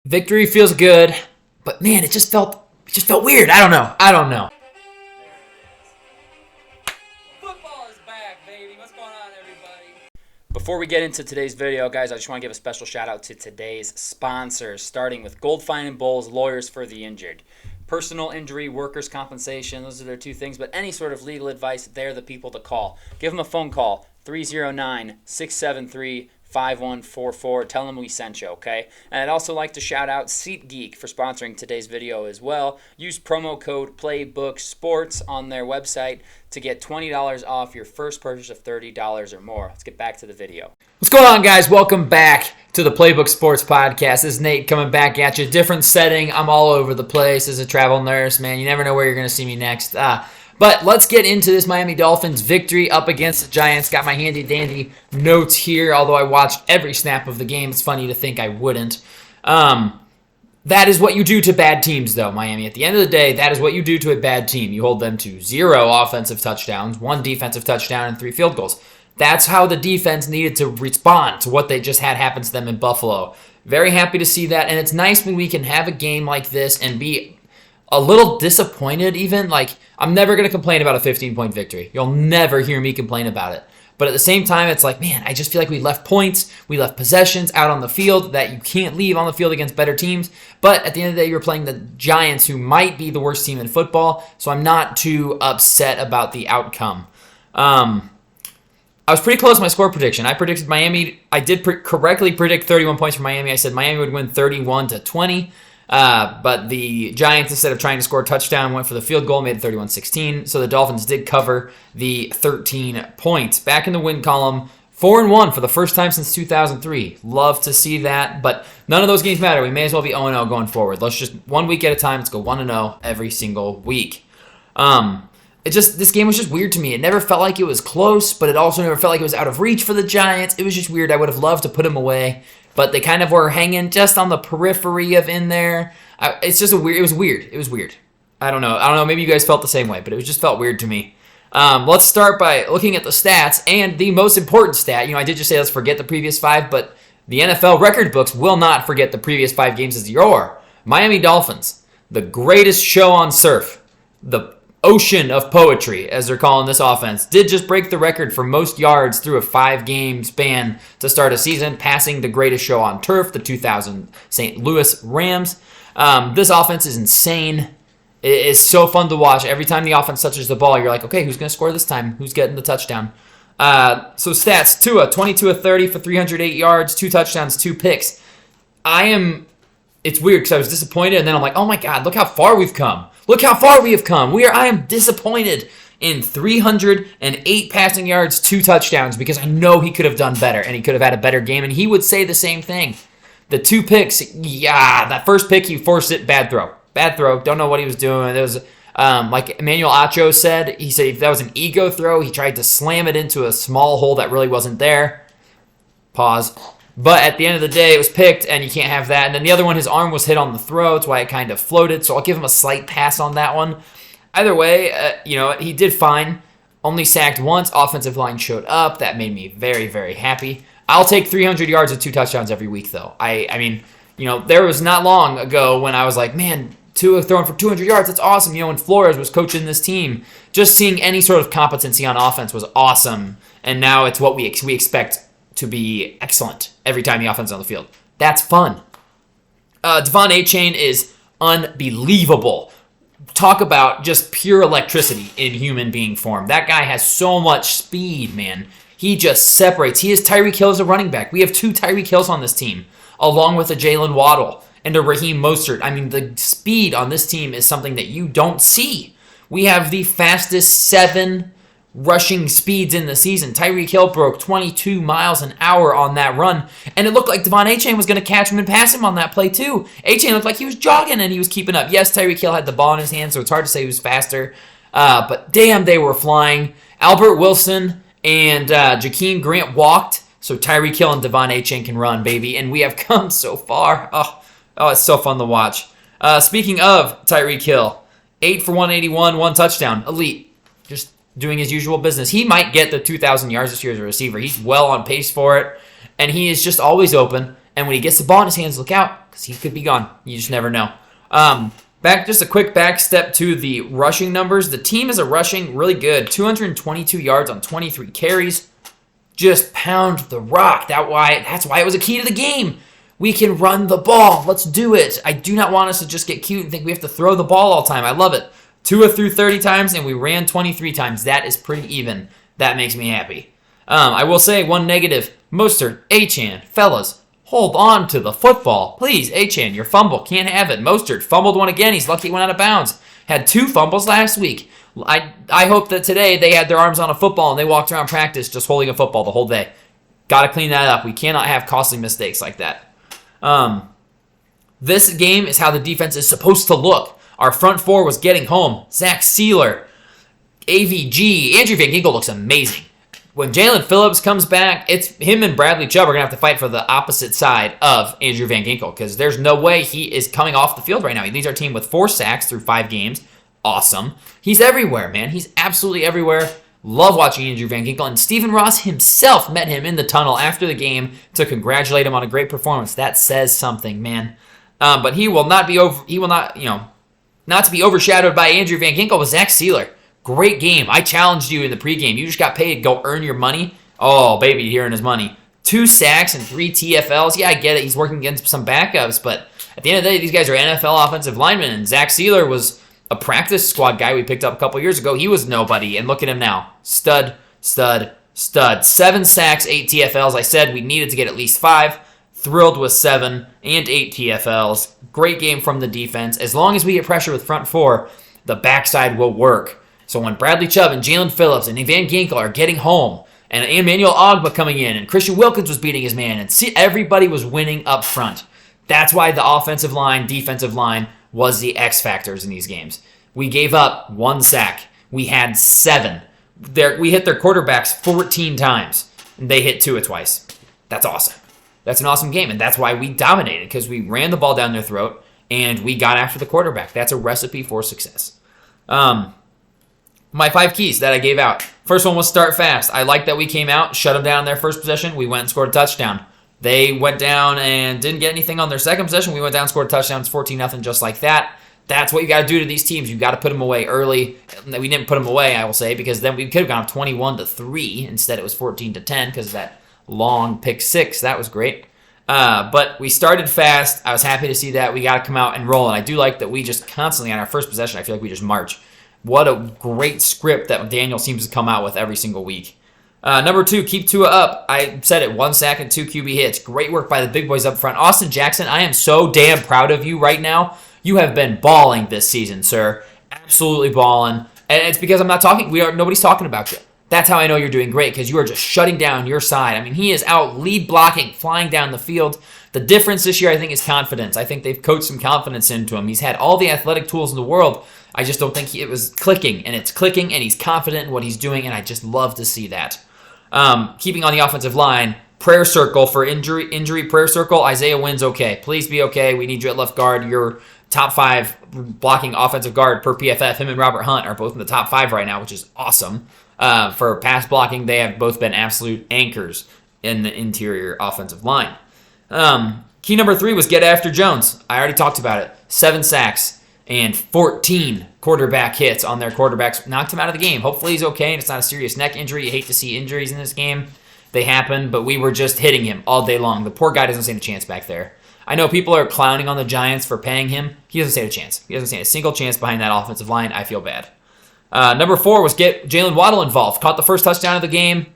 Victory feels good, but man, it just felt weird. I don't know. Football is back, baby. What's going on, everybody? Before we get into today's video, guys, I just want to give a special shout out to today's sponsors, starting with Gold Fine and Bowles, Lawyers for the Injured. Personal injury, workers' compensation, those are their two things, but any sort of legal advice, they're the people to call. Give them a phone call, 309-673-5144. Tell them we sent you, okay? And I'd also like to shout out SeatGeek for sponsoring today's video as well. Use promo code PLAYBOOKSPORTS on their website to get $20 off your first purchase of $30 or more. Let's get back to the video. What's going on, guys? Welcome back to the Playbook Sports Podcast. This is Nate coming back at you. Different setting. I'm all over the place as a travel nurse, man. You never know where you're going to see me next. But let's get into this Miami Dolphins victory up against the Giants. Got my handy-dandy notes here, although I watched every snap of the game. It's funny to think I wouldn't. That is what you do to bad teams, though, Miami. At the end of the day, that is what you do to a bad team. You hold them to 0 offensive touchdowns, 1 defensive touchdown, and 3 field goals. That's how the defense needed to respond to what they just had happen to them in Buffalo. Very happy to see that, and it's nice when we can have a game like this and be a little disappointed even. Like, I'm never going to complain about a 15-point victory. You'll never hear me complain about it. But at the same time, it's like, man, I just feel like we left points, we left possessions out on the field that you can't leave on the field against better teams. But at the end of the day, you're playing the Giants, who might be the worst team in football, so I'm not too upset about the outcome. I was pretty close to my score prediction. I predicted Miami. I did correctly predict 31 points for Miami. I said Miami would win 31-20. But the Giants, instead of trying to score a touchdown, went for the field goal, made it 31-16. So the Dolphins did cover the 13 points. Back in the win column, 4-1 for the first time since 2003. Love to see that, but none of those games matter. We may as well be 0-0 going forward. Let's just 1 week at a time. Let's go 1-0 every single week. This game was just weird to me. It never felt like it was close, but it also never felt like it was out of reach for the Giants. It was just weird. I would have loved to put them away, but they kind of were hanging just on the periphery of in there. It was weird. I don't know. Maybe you guys felt the same way, but it just felt weird to me. Let's start by looking at the stats, and the most important stat. I did just say let's forget the previous 5, but the NFL record books will not forget the previous 5 games as your Miami Dolphins, the greatest show on surf, the ocean of poetry, as they're calling this offense, did just break the record for most yards through a 5-game span to start a season, passing the greatest show on turf, the 2000 St. Louis Rams. This offense is insane. It is so fun to watch. Every time the offense touches the ball, you're like, okay, who's going to score this time? Who's getting the touchdown? So stats, Tua, 22 of 30 for 308 yards, 2 touchdowns, 2 picks. It's weird because I was disappointed, and then I'm like, oh my God, look how far we've come. Look how far we have come. I am disappointed in 308 passing yards, 2 touchdowns, because I know he could have done better, and he could have had a better game, and he would say the same thing. The 2 picks, that first pick, he forced it, bad throw. Don't know what he was doing. It was, like Emmanuel Acho said, he said that was an ego throw. He tried to slam it into a small hole that really wasn't there. Pause. But at the end of the day, it was picked, and you can't have that. And then the other one, his arm was hit on the throw. That's why it kind of floated. So I'll give him a slight pass on that one. Either way, he did fine. Only sacked once. Offensive line showed up. That made me very, very happy. I'll take 300 yards and 2 touchdowns every week, though. I mean, there was not long ago when I was like, man, Tua throwing for 200 yards, that's awesome. When Flores was coaching this team, just seeing any sort of competency on offense was awesome. And now it's what we expect to be excellent every time the offense is on the field. That's fun. Devon Achane is unbelievable. Talk about just pure electricity in human being form. That guy has so much speed, man. He just separates. He is Tyreek Hill as a running back. We have 2 Tyreek Hills on this team, along with a Jalen Waddle and a Raheem Mostert. I mean, the speed on this team is something that you don't see. We have the fastest 7 rushing speeds in the season. Tyreek Hill broke 22 miles an hour on that run, and it looked like Devon Achane was going to catch him and pass him on that play too. Achane looked like he was jogging, and he was keeping up. Yes, Tyreek Hill had the ball in his hand, so it's hard to say he was faster, but damn, they were flying. Albert Wilson and Jakeem Grant walked, so Tyreek Hill and Devon Achane can run, baby, and we have come so far. Oh, it's so fun to watch. Speaking of Tyreek Hill, 8 for 181, 1 touchdown. Elite. Just doing his usual business. He might get the 2,000 yards this year as a receiver. He's well on pace for it, and he is just always open. And when he gets the ball in his hands, look out, because he could be gone. You just never know. Just a quick back step to the rushing numbers. The team is rushing really good. 222 yards on 23 carries. Just pound the rock. That's why it was a key to the game. We can run the ball. Let's do it. I do not want us to just get cute and think we have to throw the ball all the time. I love it. Tua threw 30 times, and we ran 23 times. That is pretty even. That makes me happy. I will say one negative. Mostert, Achane, fellas, hold on to the football. Please, Achane, your fumble. Can't have it. Mostert fumbled one again. He's lucky he went out of bounds. Had 2 fumbles last week. I hope that today they had their arms on a football and they walked around practice just holding a football the whole day. Got to clean that up. We cannot have costly mistakes like that. This game is how the defense is supposed to look. Our front four was getting home. Zach Sealer, AVG, Andrew Van Ginkel looks amazing. When Jalen Phillips comes back, it's him and Bradley Chubb are going to have to fight for the opposite side of Andrew Van Ginkel because there's no way he is coming off the field right now. He leads our team with 4 sacks through 5 games. Awesome. He's everywhere, man. He's absolutely everywhere. Love watching Andrew Van Ginkel. And Stephen Ross himself met him in the tunnel after the game to congratulate him on a great performance. That says something, man. But he will not be not to be overshadowed by Andrew Van Ginkel with Zach Sealer. Great game. I challenged you in the pregame. You just got paid. Go earn your money. Oh, baby, he earned his money. 2 sacks and 3 TFLs. Yeah, I get it. He's working against some backups, but at the end of the day, these guys are NFL offensive linemen, and Zach Sealer was a practice squad guy we picked up a couple years ago. He was nobody, and look at him now. Stud, stud, stud. 7 sacks, 8 TFLs. I said we needed to get at least 5. Thrilled with 7 and 8 TFLs. Great game from the defense. As long as we get pressure with front 4, the backside will work. So when Bradley Chubb and Jalen Phillips and Van Ginkel are getting home, and Emmanuel Ogbah coming in, and Christian Wilkins was beating his man, and everybody was winning up front. That's why the offensive line, defensive line was the X factors in these games. We gave up 1 sack. We had 7. We hit their quarterbacks 14 times, and they hit Tua twice. That's awesome. That's an awesome game, and that's why we dominated, because we ran the ball down their throat, and we got after the quarterback. That's a recipe for success. My 5 keys that I gave out. First one was start fast. I like that we came out, shut them down their first possession. We went and scored a touchdown. They went down and didn't get anything on their second possession. We went down and scored touchdowns, 14-0, just like that. That's what you got to do to these teams. You've got to put them away early. We didn't put them away, I will say, because then we could have gone up 21-3. Instead, it was 14-10 because of that long pick 6. That was great. But we started fast. I was happy to see that. We got to come out and roll. And I do like that we just constantly, on our first possession, I feel like we just march. What a great script that Daniel seems to come out with every single week. Number 2, keep Tua up. I said it, 1 sack and 2 QB hits. Great work by the big boys up front. Austin Jackson, I am so damn proud of you right now. You have been balling this season, sir. Absolutely balling. And it's because nobody's talking about you. That's how I know you're doing great, because you are just shutting down your side. I mean, he is out lead blocking, flying down the field. The difference this year, I think, is confidence. I think they've coached some confidence into him. He's had all the athletic tools in the world. I just don't think it was clicking, and it's clicking, and he's confident in what he's doing, and I just love to see that. Keeping on the offensive line, prayer circle for injury prayer circle. Isaiah Wynn's okay. Please be okay. We need you at left guard. You're top 5 blocking offensive guard per PFF. Him and Robert Hunt are both in the top 5 right now, which is awesome. For pass blocking, they have both been absolute anchors in the interior offensive line. Key number 3 was get after Jones. I already talked about it. 7 sacks and 14 quarterback hits on their quarterbacks. Knocked him out of the game. Hopefully he's okay and it's not a serious neck injury. You hate to see injuries in this game. They happen, but we were just hitting him all day long. The poor guy doesn't stand a chance back there. I know people are clowning on the Giants for paying him. He doesn't stand a chance. He doesn't stand a single chance behind that offensive line. I feel bad. Number 4 was get Jalen Waddle involved. Caught the first touchdown of the game.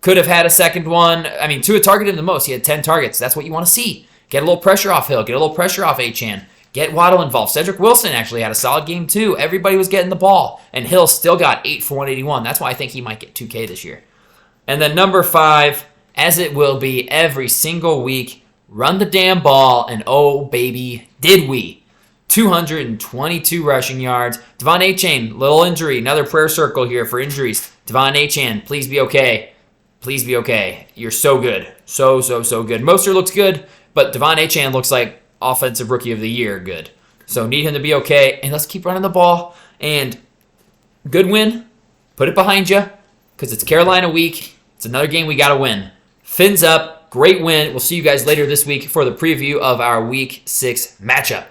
Could have had a second one. I mean, Tua targeted him the most. He had 10 targets. That's what you want to see. Get a little pressure off Hill. Get a little pressure off Achane. Get Waddle involved. Cedric Wilson actually had a solid game too. Everybody was getting the ball. And Hill still got 8 for 181. That's why I think he might get 2K this year. And then number 5, as it will be every single week, run the damn ball. And oh, baby, did we. 222 rushing yards. Devon Achane, little injury. Another prayer circle here for injuries. Devon Achane, please be okay. Please be okay. You're so good. So good. Mostert looks good, but Devon Achane looks like Offensive Rookie of the Year good. So need him to be okay, and let's keep running the ball. And good win. Put it behind you, because it's Carolina week. It's another game we got to win. Phins up. Great win. We'll see you guys later this week for the preview of our Week 6 matchup.